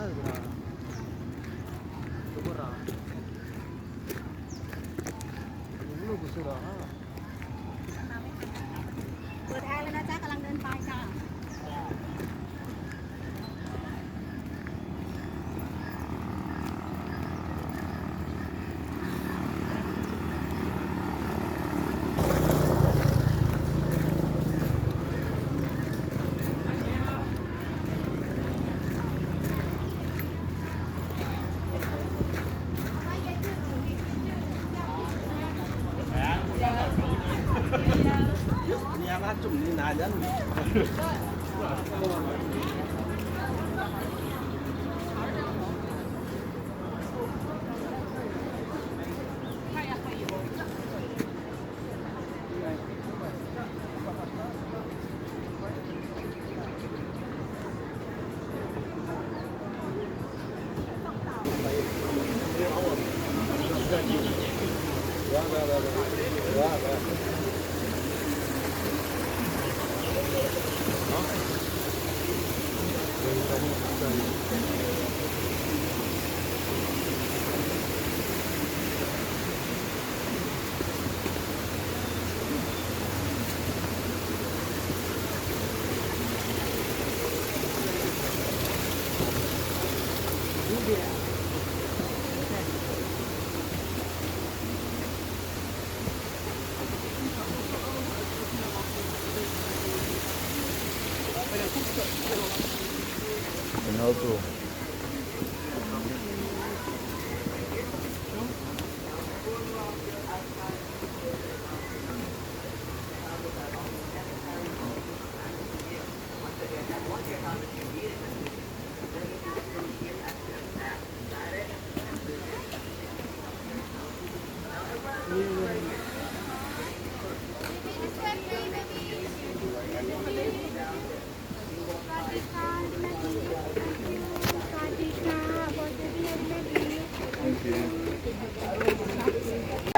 เปิดแอร์เลยนะจ๊ะกำลังเดินไปจ้า Nhà bác chụp như nào đấy. Another.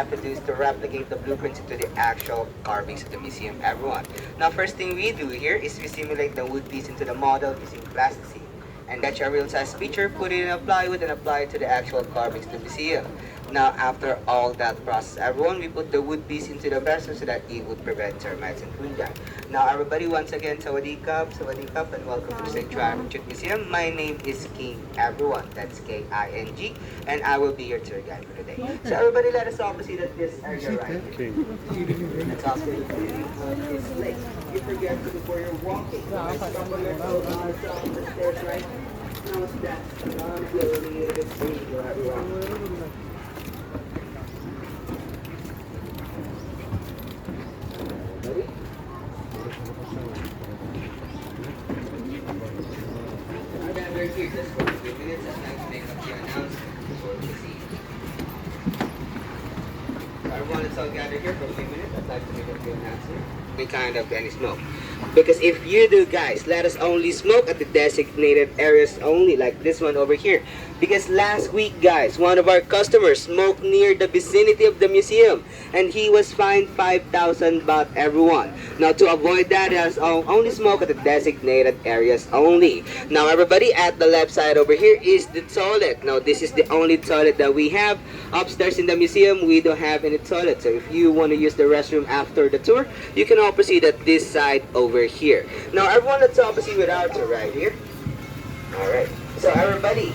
Produced to replicate the blueprints into the actual carvings of the museum, everyone. Now, first thing we do here is we simulate the wood piece into the model using plasticine. And that's a real-size picture, put it in a plywood and apply it to the actual carvings of the museum. Now, after all that process, everyone, we put the wood piece into the vessel so that it would prevent termites and fungi. Now, everybody, once again, Sawadee Cup, and welcome to St. Truth Museum. My name is King, everyone. That's K-I-N-G, and I will be your tour guide for today. So, everybody, let us all proceed at this area right here. Let's also this lake. You forget to before you're walking. Let's stop on your toes on the top of the stairs, right? Now, steps. Feel a little bit free for everyone. Here, just for a few minutes, I'd like to make a few announcements before we proceed. Everyone is all gathered here for a few minutes. I'd like to make a few announcements. Any kind of any smoke. Because if you do, guys, let us only smoke at the designated areas only, like this one over here. Because last week, guys, one of our customers smoked near the vicinity of the museum, and he was fined 5,000 baht, everyone. Now, to avoid that, let us only smoke at the designated areas only. Now, everybody, at the left side over here is the toilet. Now, this is the only toilet that we have. Upstairs in the museum, we don't have any toilet. So if you want to use the restroom after the tour, you can all proceed at this side over here. Now, everyone, let's all proceed with our tour right here. Alright, so everybody,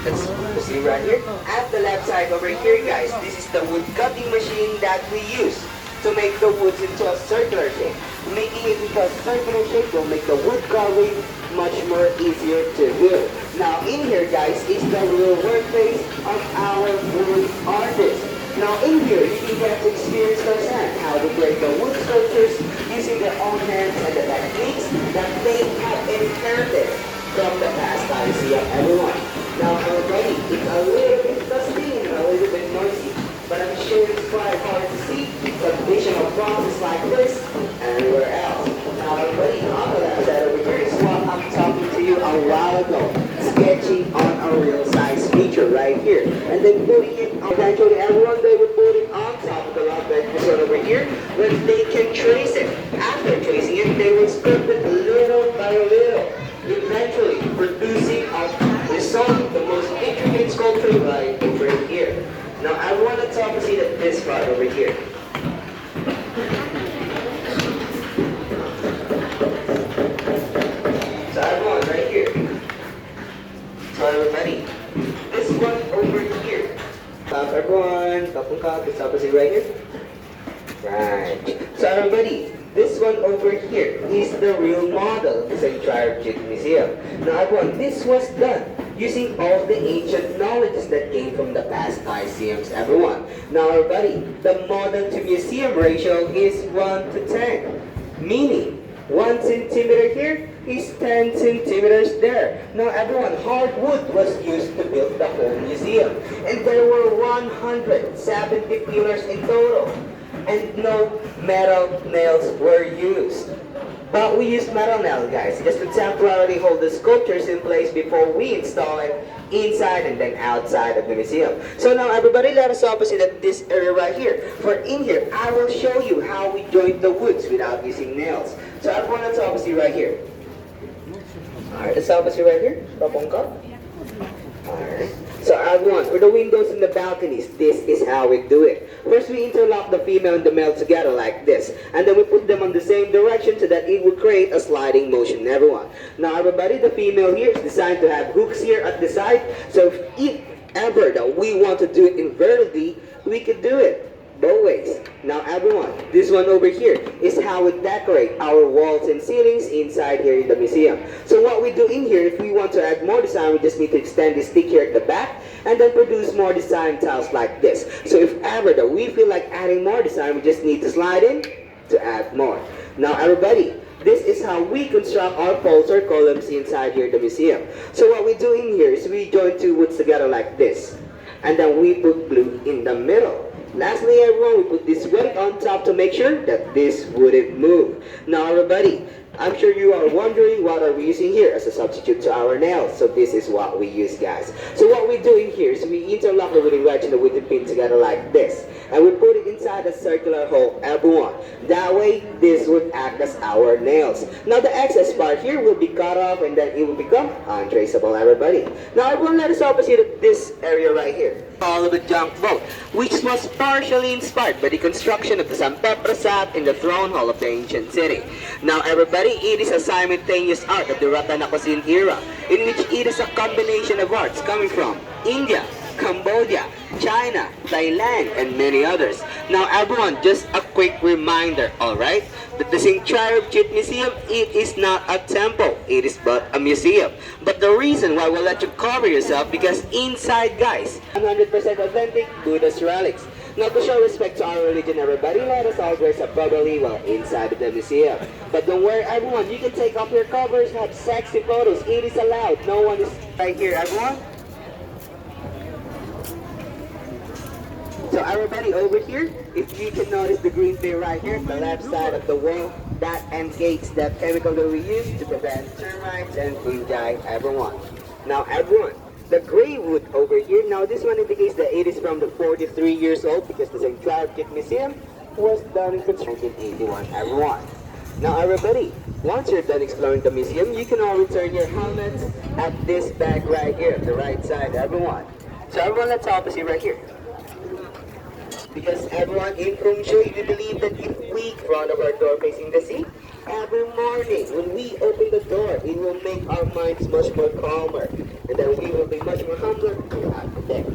let's see right here. At the left side over here, guys, this is the wood cutting machine that we use to make the woods into a circular shape. Making it into a circular shape will make the wood carving much more easier to do. Now, in here, guys, is the real workplace of our wood artists. Now, in here, you can get to experience firsthand how to break the wood sculptures using their own hands and the techniques that they have inherited from the past legacy of everyone. Now, already, it's a little bit dusty and a little bit noisy, but I'm sure it's quite hard to see the vision of process like this anywhere else. Now, already, on the left side over here is what I'm talking to you a while ago, sketching on a real-size feature right here, and then putting it on. Eventually, everyone, they would put it on top of the rock that you saw over here, where they can trace it. After tracing it, they will sculpt it little by little, eventually producing a this part over here. So I have one right here. So everybody, this one over here. Everyone, kapung kap, this opposite right here. Right. So everybody, this one over here is the real model of the St. Tribe Museum. Now everyone, this was done using all the ancient knowledges that came from the past ICMs, everyone. Now everybody, the model to museum ratio is 1 to 10. Meaning, 1 centimeter here is 10 centimeters there. Now everyone, hardwood was used to build the whole museum. And there were 170 pillars in total. And no metal nails were used. But we use metal nails, guys, just to temporarily hold the sculptures in place before we install it inside and then outside of the museum. So now everybody, let us opposite at this area right here. For in here, I will show you how we joint the woods without using nails. So everyone, let's opposite right here. Alright, let's opposite right here. Alright. So everyone, for the windows and the balconies, this is how we do it. First, we interlock the female and the male together like this. And then we put them on the same direction so that it will create a sliding motion, everyone. Now everybody, the female here is designed to have hooks here at the side. So if ever that we want to do it invertedly, we could do it both ways. Now everyone, this one over here is how we decorate our walls and ceilings inside here in the museum. So what we do in here, if we want to add more design, we just need to extend this stick here at the back and then produce more design tiles like this. So if ever that we feel like adding more design, we just need to slide in to add more. Now everybody, this is how we construct our poles or columns inside here in the museum. So what we do in here is we join two woods together like this. And then we put glue in the middle. Lastly, everyone, we put this weight on top to make sure that this wouldn't move. Now everybody, I'm sure you are wondering what are we using here as a substitute to our nails. So this is what we use, guys. So what we do in here is we interlock the wooden wedge and the wooden pin together like this. And we put it inside a circular hole, everyone. That way, this would act as our nails. Now the excess part here will be cut off and then it will become untraceable, everybody. Now everyone, let us opposite this area right here. All of the junk boat, which was partially inspired by the construction of the Truth pราสาทin the throne hall of the ancient city. Now everybody, it is a simultaneous art of the Rattanakosin era, in which it is a combination of arts coming from India, Cambodia, China, Thailand, and many others. Now everyone, just a quick reminder, alright? That the St. Tribe Museum, it is not a temple, it is but a museum. But the reason why we'll let you cover yourself, because inside, guys, 100% authentic Buddhist relics. Now to show respect to our religion, everybody, let us all dress up properly while inside of the museum. But don't worry, everyone, you can take off your covers, have sexy photos, it is allowed. No one is right here, everyone. So everybody over here, if you can notice the green bin right here, the left side of the wall, that indicates that chemical that we use to prevent termites and fungi, everyone. Now everyone, the gray wood over here, now this one indicates that it is from the 43 years old because the St. Tribe Museum was done in 1981, everyone. Now everybody, once you're done exploring the museum, you can all return your helmets at this bag right here, the right side, everyone. So everyone, let's opposite right here. Because everyone in Feng Shui, we believe that if we front of our door facing the sea, every morning when we open the door, it will make our minds much more calmer. And then we will be much more humbler throughout the day.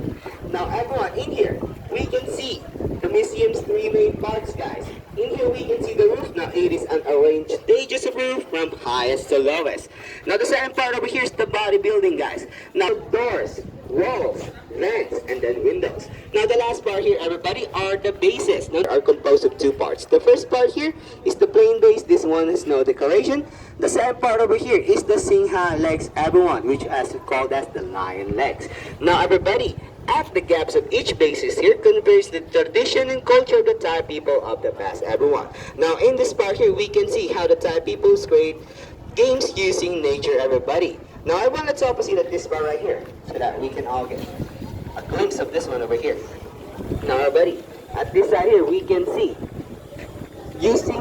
Now everyone, in here, we can see the museum's three main parts, guys. In here we can see the roof. Now it is an arranged stages of roof from highest to lowest. Now the second part over here is the bodybuilding, guys. Now doors, walls, vents, and then windows. Now the last part here, everybody, are the bases. Now are composed of two parts. The first part here is the plain base. This one is no decoration. The second part over here is the Singha legs, everyone, which as we call as the lion legs. Now everybody, at the gaps of each basis here conveys the tradition and culture of the Thai people of the past, everyone. Now in this part here, we can see how the Thai people create games using nature, everybody. Now I want to opposite at this part right here so that we can all get a glimpse of this one over here. Now everybody, at this side here, we can see using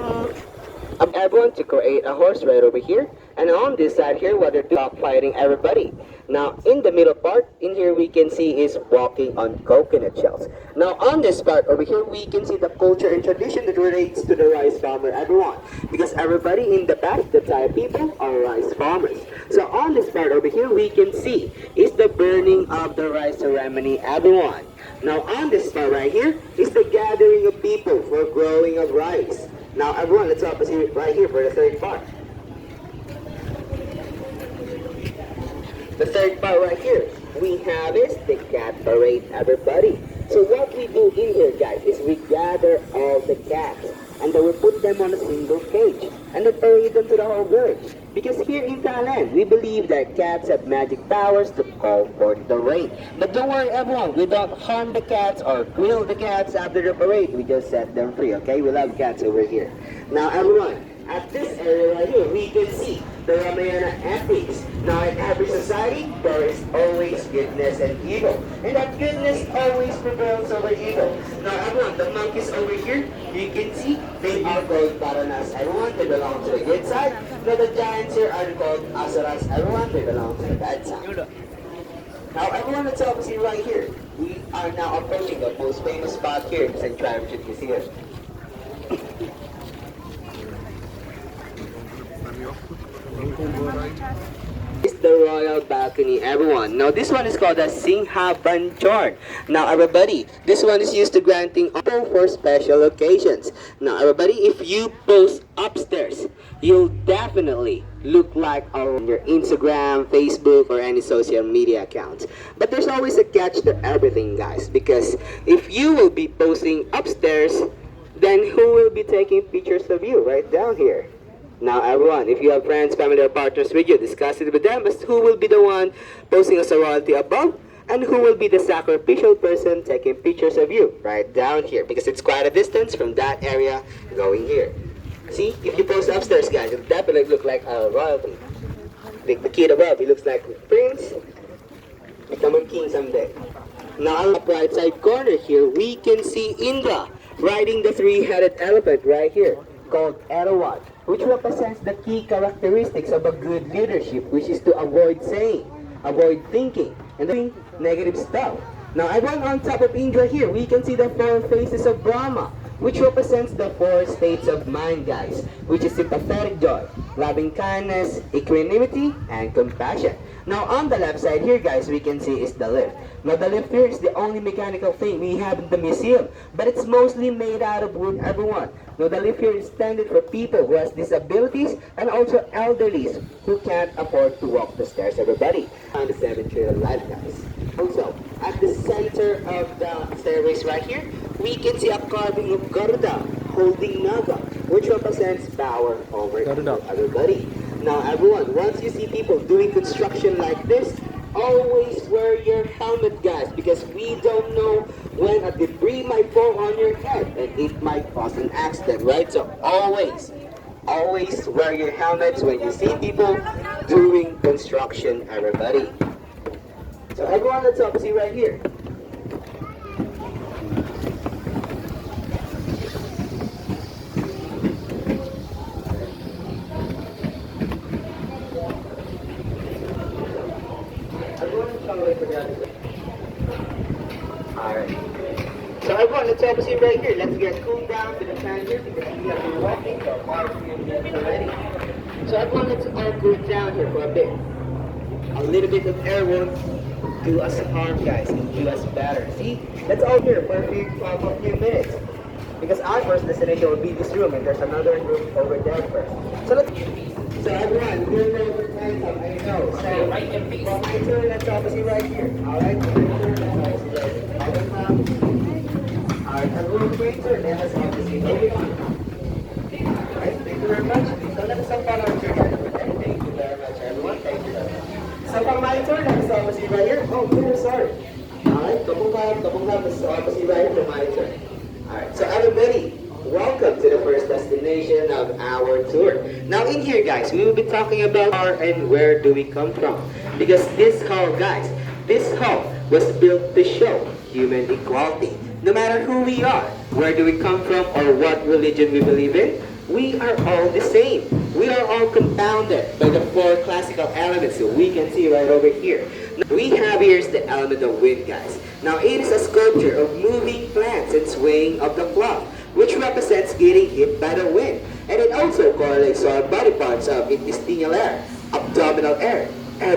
everyone to create a horse right over here, And on this side here, what they're doing, fighting everybody. Now, in the middle part, in here we can see is walking on coconut shells. Now, on this part over here, we can see the culture and tradition that relates to the rice farmer, everyone. Because everybody in the back, the Thai people, are rice farmers. So on this part over here, we can see is the burning of the rice ceremony, everyone. Now, on this part right here is the gathering of people for growing of rice. Now, everyone, let's opposite right here for the third part. The third part right here, we have is the cat parade, everybody. So what we do in here, guys, is we gather all the cats and then we put them on a single cage and then parade them to the whole village. Because here in Thailand, we believe that cats have magic powers to call forth the rain. But don't worry, everyone, we don't harm the cats or grill the cats after the parade. We just set them free, okay? We love cats over here. Now, everyone, at this area right here, we can see the Ramayana ethics. Now, in every society, there is always goodness and evil. And that goodness always prevails over evil. Now, everyone, the monkeys over here, you can see, they are called Paranas. Everyone, they belong to the good side. Now, the giants here are called Asuras. Everyone, they belong to the bad side. Now, everyone, let's all see right here. We are now approaching the most famous spot here in St. Travis Museum. It's the royal balcony, everyone. Now this one is called the Singha Banchor. Now everybody, this one is used to granting honor for special occasions. Now everybody, if you post upstairs, you'll definitely look like on your Instagram, Facebook, or any social media accounts. But there's always a catch to everything, guys, because if you will be posting upstairs, then who will be taking pictures of you right down here? Now everyone, if you have friends, family, or partners with you, discuss it with them as who will be the one posting as a royalty above and who will be the sacrificial person taking pictures of you right down here, because it's quite a distance from that area going here. See, if you post upstairs, guys, it'll definitely look like a royalty. The kid above, he looks like a prince, become a king someday. Now on the right side corner here, we can see Indra riding the three-headed elephant right here, called Erawat, which represents the key characteristics of a good leadership, which is to avoid saying, avoid thinking, and doing negative stuff. Now, everyone on top of Indra here, we can see the four faces of Brahma, which represents the four states of mind, guys, which is sympathetic joy, loving kindness, equanimity, and compassion. Now, on the left side here, guys, we can see is the lift. Now, the lift here is the only mechanical thing we have in the museum, but it's mostly made out of wood, everyone. Now, the lift here is intended for people who has disabilities and also elderlies who can't afford to walk the stairs, everybody. On the 7th Trail of Life, guys. Also, at the center of the stairways right here, we can see a carving of Garuda holding Naga, which represents power over everybody. Now everyone, once you see people doing construction like this, always wear your helmet, guys, because we don't know when a debris might fall on your head and it might cause an accident, right? So always wear your helmets when you see people doing construction, everybody. So everyone, let's up see right here. Alright. So everyone, let's have a seat right here. Let's get cooled down to the fan here because we have been walking for quite a few minutes already. So everyone, let's all cool down here for a bit. A little bit of air won't do us harm, guys, and do us better. See? Let's all here for a few minutes. Because our first destination will be this room, and there's another room over there first. So everyone, we're going to find some, I know. So right in peace. For my turn, let's obviously right here. Alright, alright, everyone, great turn. And let's obviously moving on. Alright, thank you very much. So let us all follow our turn. Thank you very much, everyone. Thank you very much. So for my turn, let's obviously right here. Oh, no, sorry. Alright, kapungkab, let's obviously right here for my turn. Alright, so everybody, welcome to the first destination of our tour. Now in here, guys, we will be talking about and where do we come from. Because this hall, guys, this hall was built to show human equality. No matter who we are, where do we come from, or what religion we believe in, we are all the same. We are all compounded by the four classical elements that we can see right over here. Now, we have here is the element of wind, guys. Now it is a sculpture of moving plants and swaying of the cloth, which represents getting hit by the wind. And it also correlates to our body parts of intestinal air, abdominal air,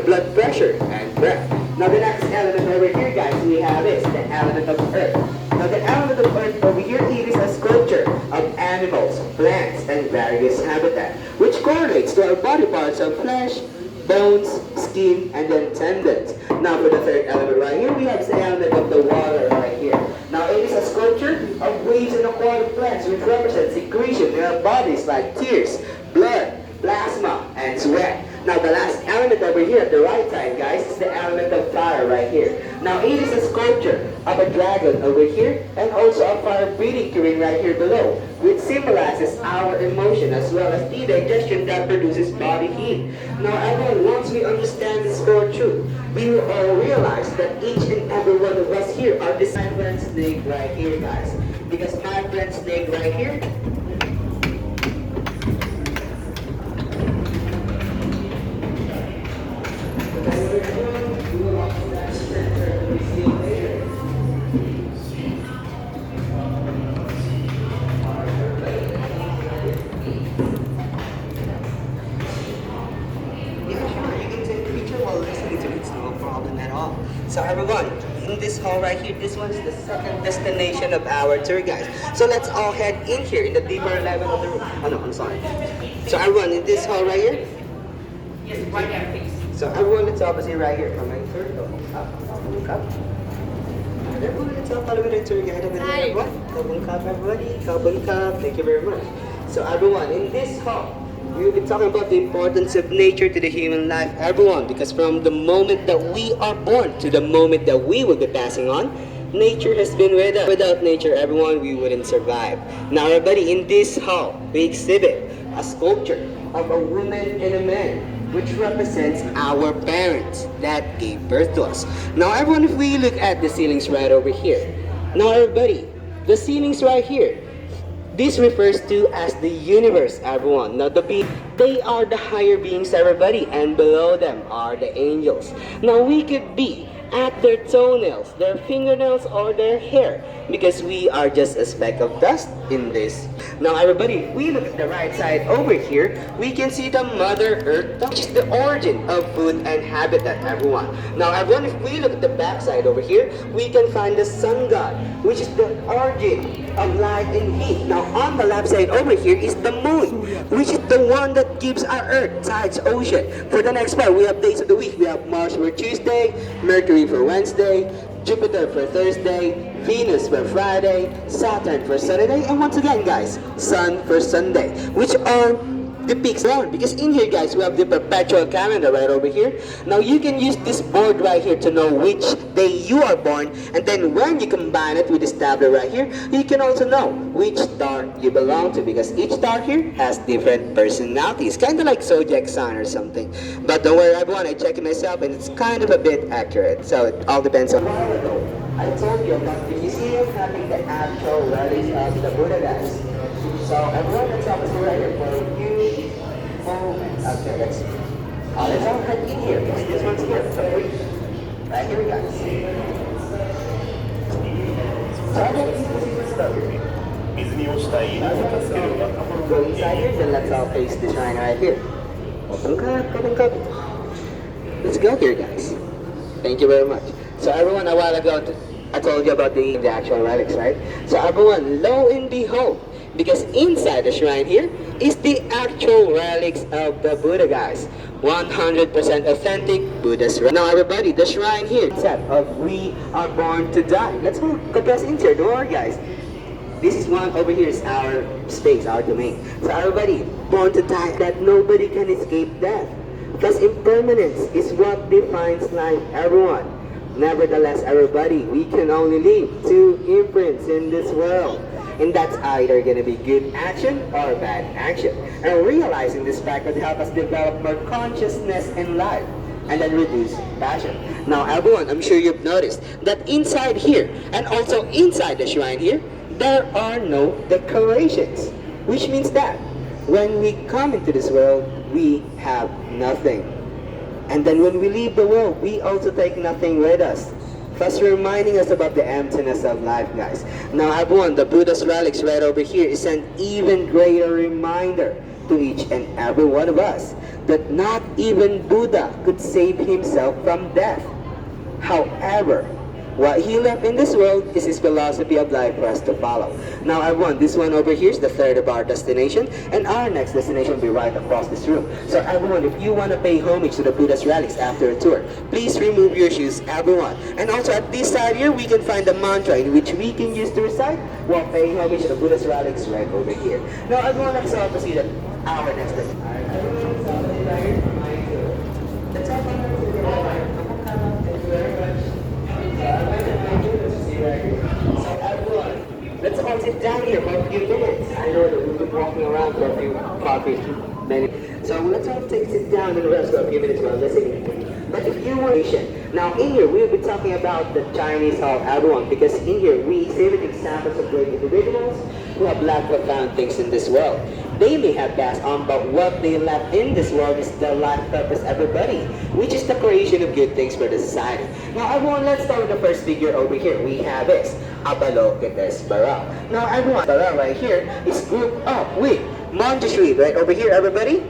blood pressure, and breath. Now the next element over here, guys, we have is the element of earth. Now the element of earth over here, it is a sculpture of animals, plants, and various habitat, which correlates to our body parts of flesh, bones, skin, and then tendons. Now for the third element right here, we have the element of the water right here. Now it is a sculpture of waves in aquatic plants, which represents secretion in our bodies like tears, blood, plasma, and sweat. Now the last element over here at the right side, guys, is the element of fire right here. Now it is a sculpture of a dragon over here and also a fire breathing terrain right here below, which symbolizes our emotion as well as the digestion that produces body heat. Now everyone, once we understand this core truth, we will all realize that each and every one of us here are this my friend snake right here, guys. Because my friend snake right here, so everyone, in this hall right here, this one's the second destination of our tour guys. So let's all head in here in the deeper level of the room. Oh no, I'm sorry. So everyone, in this hall right here. Yes, right there, please. So everyone, it's opposite right here. Come in third, double cup. Everyone, it's all follow the tour guide. Everyone, double cup, everybody. Double cup. Thank you very much. So everyone, in this hall, we will be talking about the importance of nature to the human life, everyone, because from the moment that we are born to the moment that we will be passing on, nature has been with us. Without nature, everyone, we wouldn't survive. Now, everybody, in this hall, we exhibit a sculpture of a woman and a man, which represents our parents that gave birth to us. Now, everyone, if we look at the ceilings right over here, now, everybody, the ceilings right here, this refers to as the universe, everyone. Now, they are the higher beings, everybody, and below them are the angels. Now, we could be at their toenails, their fingernails, or their hair, because we are just a speck of dust in this. Now, everybody, we look at the right side over here, we can see the Mother Earth, which is the origin of food and habitat, everyone. Now, everyone, if we look at the back side over here, we can find the sun god, which is the origin of light and heat. Now, on the left side over here is the moon, which is the one that gives our earth tides, ocean. For the next part, we have days of the week. We have Mars for Tuesday, Mercury for Wednesday, Jupiter for Thursday, Venus for Friday, Saturn for Saturday, and once again, guys, Sun for Sunday, which are the peaks down. Because in here, guys, we have the perpetual calendar right over here. Now, you can use this board right here to know which day you are born, and then when you combine it with this tablet right here, you can also know which star you belong to, because each star here has different personalities, kind of like zodiac sign or something. But don't worry, everyone, I checked it myself, and it's kind of a bit accurate, so it all depends on. I told you about the museum having the actual relics of the Buddha, guys. So everyone, let's have a right here for a few moments. Okay, let's all head in here. This one's here. So right here we go. So I don't use this stuff here. Go inside here, then let's all face the shrine right here. Open cup. Let's go here, guys. Thank you very much. So everyone, a while ago, I told you about the actual relics, right? So everyone, lo and behold, because inside the shrine here is the actual relics of the Buddha, guys. 100% authentic Buddha's relics. Now, everybody, the shrine here, concept of we are born to die. Let's go guys in here. Don't worry, guys. This is one over here is our space, our domain. So everybody, born to die, that nobody can escape death. Because impermanence is what defines life, everyone. Nevertheless, everybody, we can only leave two imprints in this world. And that's either going to be good action or bad action. And realizing this fact would help us develop more consciousness in life and then reduce passion. Now, everyone, I'm sure you've noticed that inside here and also inside the shrine here, there are no decorations. Which means that when we come into this world, we have nothing. And then when we leave the world, we also take nothing with us. Thus reminding us about the emptiness of life, guys. Now everyone, the Buddha's relics right over here is an even greater reminder to each and every one of us that not even Buddha could save himself from death. However, what he left in this world is his philosophy of life for us to follow. Now everyone, this one over here is the third of our destination, and our next destination will be right across this room. So everyone, if you want to pay homage to the Buddha's relics after a tour, please remove your shoes, everyone. And also at this side here, we can find the mantra in which we can use to recite while paying homage to the Buddha's relics right over here. Now everyone, let's all proceed at our next destination. Alright, everyone, let's all proceed right here. Let's all come to the right. Thank you very much. So everyone, let's all sit down here for a few minutes. I know that we've been walking around for a few minutes. So let's all sit down and rest for a few minutes while listening. But if you were patient, now in here we'll be talking about the Chinese Hall, everyone, because in here we exhibit examples of great individuals who have left profound things in this world. They may have passed on, but what they left in this world is the life purpose, everybody, which is the creation of good things for the society. Now everyone, let's start with the first figure over here. We have this, Abalokites Bara. Now everyone, Bara right here is grouped up with Montessori, right over here, everybody?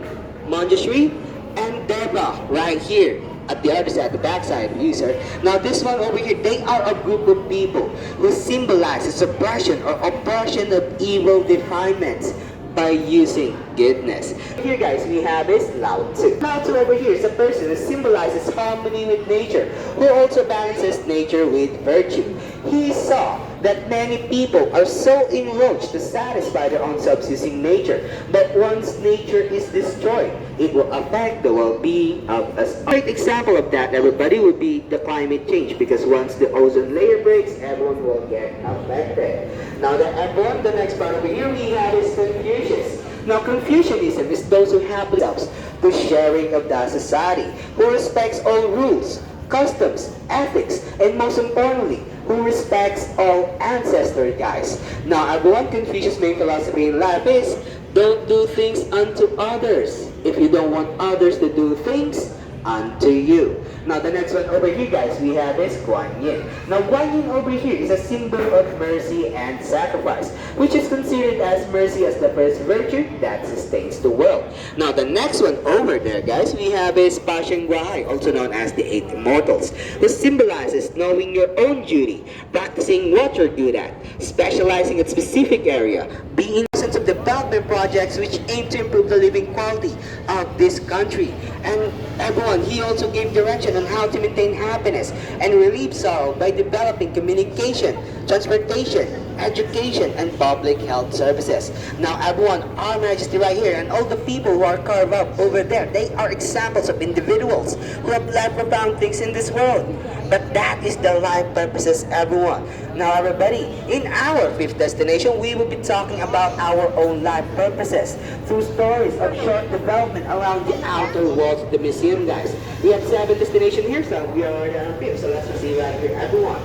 Montessori and Deva right here. At the other side, the back side of you, sir. Now this one over here, they are a group of people who symbolize the suppression or oppression of evil defilements by using goodness. Here guys, we have is Lao Tzu. Lao Tzu over here is a person who symbolizes harmony with nature, who also balances nature with virtue. He saw that many people are so enraged to satisfy their own selves using nature, but once nature is destroyed, it will affect the well-being of us. A great example of that, everybody, would be the climate change, because once the ozone layer breaks, everyone will get affected. Now that everyone, the next part over here we have is Confucius. Now Confucianism is those who have themselves to sharing of the society, who respects all rules, customs, ethics, and most importantly, who respects all ancestors, guys. Now everyone, Confucius' main philosophy in life is don't do things unto others if you don't want others to do things unto you. Now the next one over here, guys, we have is Kuan Yin. Now Kuan Yin over here is a symbol of mercy and sacrifice, which is considered as mercy as the first virtue that sustains the world. Now the next one over there, guys, we have is Passion Guai, also known as the Eight Immortals, which symbolizes knowing your own duty, practicing what you're good at, specializing in a specific area, being of development projects which aim to improve the living quality of this country. And everyone, he also gave direction on how to maintain happiness and relieve sorrow by developing communication, transportation, education, and public health services. Now everyone, our Majesty right here and all the people who are carved up over there, they are examples of individuals who have left profound things in this world. But that is the life purposes, everyone. Now everybody, in our fifth destination, we will be talking about our own life purposes through stories of short development around the outer walls of the museum, guys. We have 7 destinations here, so we are already on 5th, so let's proceed right here, everyone.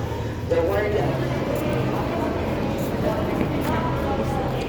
Don't worry.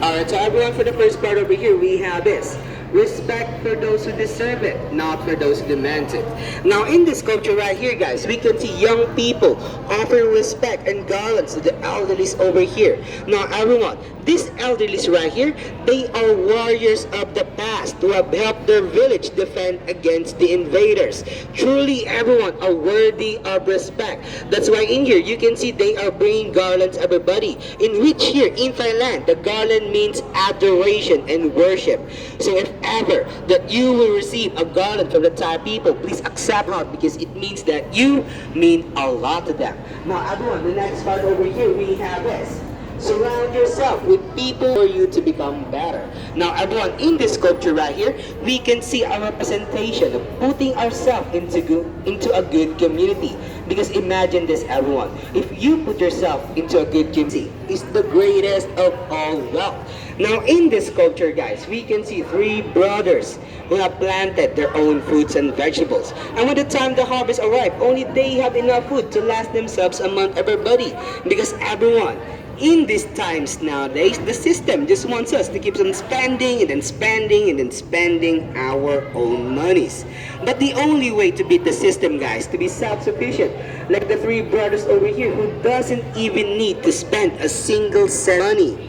Alright, so everyone, for the first part over here, we have this. Respect for those who deserve it, not for those who demand it. Now in this sculpture right here, guys, we can see young people offering respect and garlands to the elderlies over here. Now everyone, these elderlies right here, they are warriors of the past who have helped their village defend against the invaders. Truly everyone are worthy of respect. That's why in here you can see they are bringing garlands, everybody, in which here in Thailand the garland means adoration and worship. So if ever that you will receive a garland from the Thai people, please accept it, because it means that you mean a lot to them. Now everyone, the next part over here we have this. Surround yourself with people for you to become better. Now everyone, in this sculpture right here, we can see a representation of putting ourselves into a good community. Because imagine this, everyone, if you put yourself into a good community, it's the greatest of all wealth. Now in this sculpture, guys, we can see 3 brothers who have planted their own fruits and vegetables. And when the time the harvest arrives, only they have enough food to last themselves a month, everybody. Because everyone, in these times nowadays, the system just wants us to keep on spending and then spending and then spending our own monies. But the only way to beat the system, guys, to be self-sufficient, like the three brothers over here who doesn't even need to spend a single cent money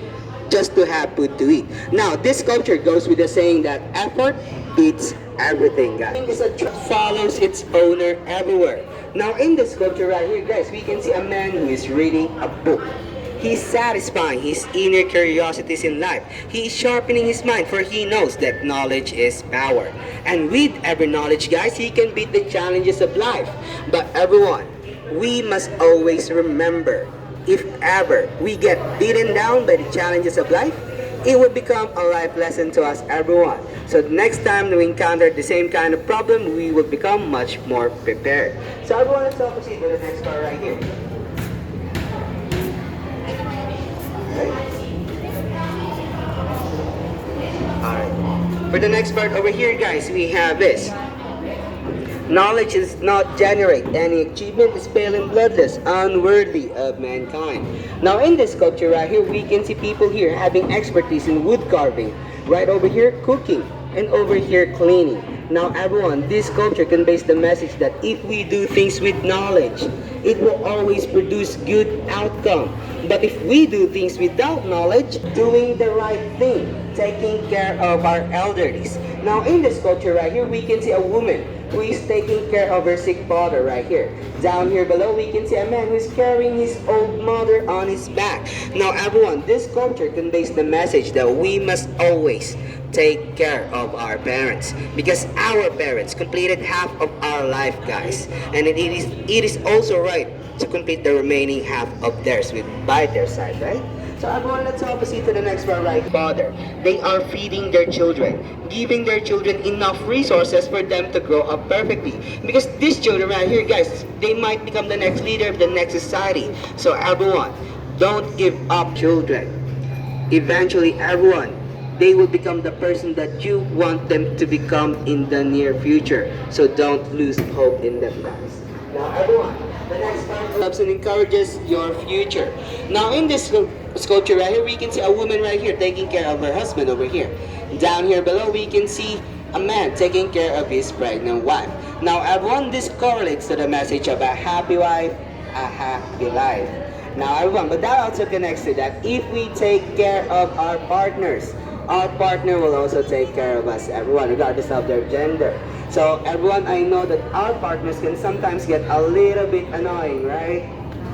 just to have food to eat. Now, this culture goes with the saying that effort beats everything, guys. It's a follows its owner everywhere. Now, in this culture right here, guys, we can see a man who is reading a book. He's satisfying his inner curiosities in life. He is sharpening his mind, for he knows that knowledge is power. And with every knowledge, guys, he can beat the challenges of life. But everyone, we must always remember, if ever we get beaten down by the challenges of life, it will become a life lesson to us, everyone. So the next time we encounter the same kind of problem, we will become much more prepared. So everyone, let's all proceed with the next part right here. Alright. For the next part over here, guys, we have this. Knowledge does not generate any achievement, is pale and bloodless, unworthy of mankind. Now in this culture right here, we can see people here having expertise in wood carving, right over here cooking, and over here cleaning. Now everyone, this culture conveys the message that if we do things with knowledge, it will always produce good outcome. But if we do things without knowledge, doing the right thing, taking care of our elderlies. Now in this culture right here, we can see a woman who is taking care of her sick father right here. Down here below, we can see a man who is carrying his old mother on his back. Now everyone, this culture conveys the message that we must always take care of our parents, because our parents completed half of our life, guys, and it is also right to complete the remaining half of theirs by their side, right? So everyone, let's all proceed to the next one, right? Father, they are feeding their children, giving their children enough resources for them to grow up perfectly, because these children right here, guys, they might become the next leader of the next society. So everyone, don't give up children. Eventually, everyone, they will become the person that you want them to become in the near future. So don't lose hope in them, guys. Now everyone, the next part helps and encourages your future. Now in this sculpture right here, we can see a woman right here taking care of her husband over here. Down here below, we can see a man taking care of his pregnant wife. Now everyone, this correlates to the message of a happy wife, a happy life. Now everyone, but that also connects to that. If we take care of our partners, our partner will also take care of us, everyone, regardless of their gender. So everyone, I know that our partners can sometimes get a little bit annoying, right?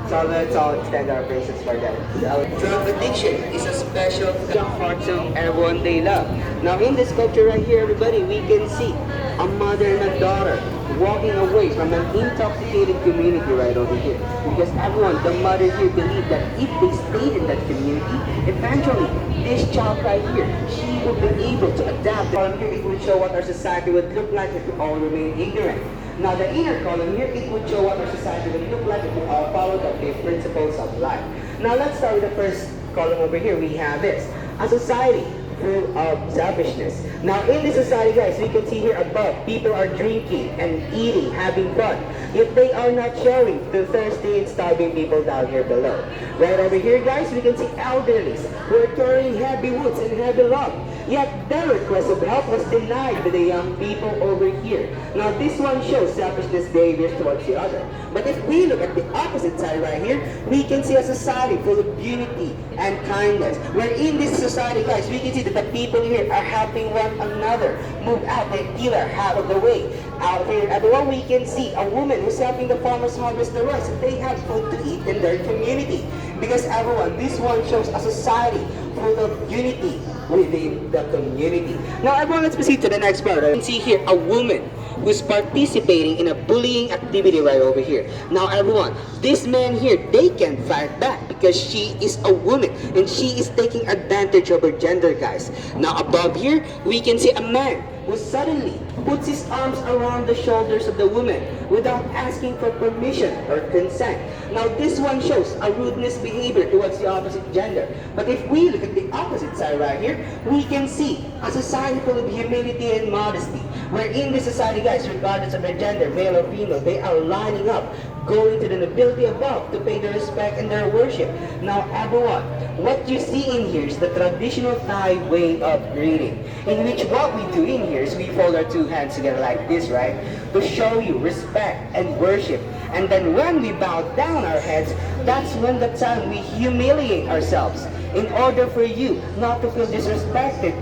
So let's all extend our praises for them. Drug addiction is a special part of everyone they love. Now in this sculpture right here, everybody, we can see a mother and a daughter walking away from an intoxicated community right over here. Because everyone, the mother here believed that if they stayed in that community, eventually this child right here, she would be able to adapt. The column here, it would show what our society would look like if we all remain ignorant. Now the inner column here, it would show what our society would look like if we all follow the 5 principles of life. Now let's start with the first column over here. We have this, a society full of selfishness. Now in this society, guys, we can see here above, people are drinking and eating, having fun, yet they are not sharing to thirsty and starving people down here below. Right over here, guys, we can see elderlies who are carrying heavy woods and heavy logs, yet their request of help was denied by the young people over here. Now this one shows selfishness behaviors towards the other. But if we look at the opposite side right here, we can see a society full of unity and kindness. Where in this society, guys, we can see that the people here are helping one another move out their dealer out of the way. Out here, everyone, we can see a woman who's helping the farmers harvest the rice. They have food to eat in their community. Because everyone, this one shows a society full of unity within the community. Now everyone, let's proceed to the next part. You can see here a woman who's participating in a bullying activity right over here. Now everyone, this man here, they can fight back because she is a woman and she is taking advantage of her gender, guys. Now above here, we can see a man who suddenly puts his arms around the shoulders of the woman without asking for permission or consent. Now this one shows a rudeness behavior towards the opposite gender. But if we look at the opposite side right here, we can see a society full of humility and modesty. Where in this society, guys, regardless of their gender, male or female, they are lining up, going to the nobility above to pay their respect and their worship. Now everyone, what you see in here is the traditional Thai way of greeting, in which what we do in here is we fold our two hands together like this, right? To show you respect and worship. And then when we bow down our heads, that's when the time we humiliate ourselves in order for you not to feel disrespected.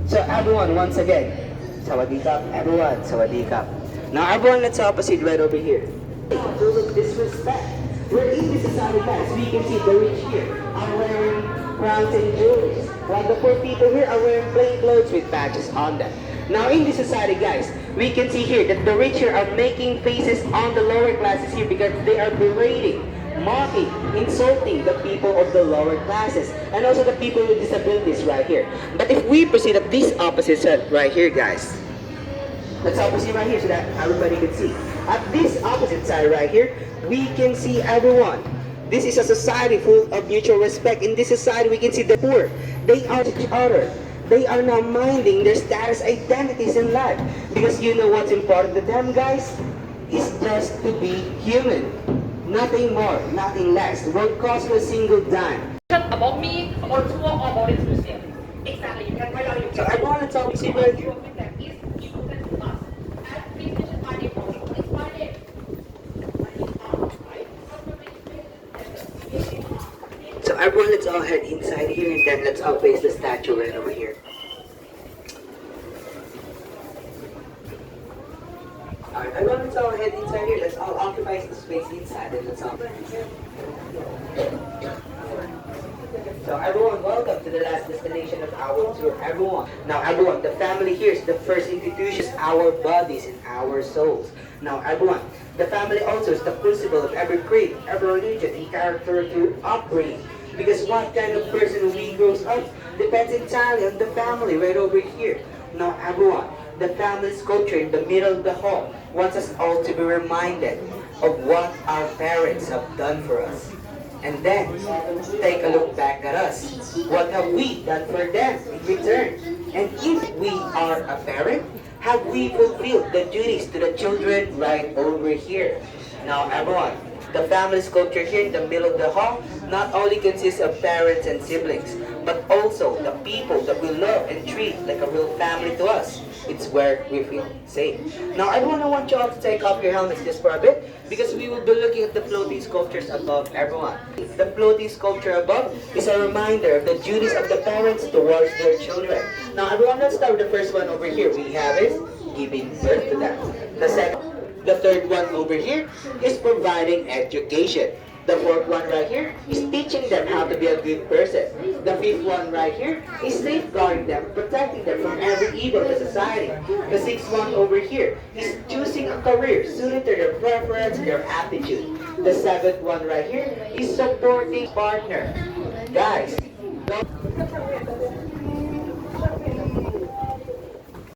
So everyone, once again, Sawadee Kap, everyone, Sawadee Kap. Now everyone, let's opposite right over here. Full of disrespect. We're in this society, guys. We can see the rich here are wearing crowns and jewelry, while the poor people here are wearing plain clothes with patches on them. Now in this society, guys, we can see here that the rich here are making faces on the lower classes here because they are berating, mocking, insulting the people of the lower classes and also the people with disabilities right here. But if we proceed at this opposite side right here, guys, let's opposite right here so that everybody can see. At this opposite side right here, we can see everyone. This is a society full of mutual respect. In this society, we can see the poor. They are each other. They are now minding their status identities in life. Because you know what's important to them, guys? Is just to be human. Nothing more, nothing less. Won't cost you a single dime. About me, about tour, or about inclusive. Exactly. You can write down your So I want to talk to you about So everyone, let's all head inside here and then let's all face the statue right over here. Alright, everyone, let's all head inside here. Let's all occupy the space inside and let's all... So everyone, welcome to the last destination of our tour. Everyone. Now everyone, the family here is the first institution, our bodies and our souls. Now everyone, the family also is the principle of every creed, every religion, and character to upbringing. Because what kind of person we grows up depends entirely on the family right over here. Now everyone, the family sculpture in the middle of the hall wants us all to be reminded of what our parents have done for us. And then, take a look back at us. What have we done for them in return? And if we are a parent, have we fulfilled the duties to the children right over here? Now everyone, the family sculpture here in the middle of the hall not only consists of parents and siblings, but also the people that we love and treat like a real family to us. It's where we feel safe. Now everyone, I want you all to take off your helmets just for a bit because we will be looking at the floating sculptures above everyone. The floating sculpture above is a reminder of the duties of the parents towards their children. Now everyone, let's start with the first one over here. We have is giving birth to them. The third one over here is providing education. The fourth one right here is teaching them how to be a good person. The fifth one right here is safeguarding them, protecting them from every evil in the society. The sixth one over here is choosing a career suited to their preference and their aptitude. The seventh one right here is supporting partner. Guys, don't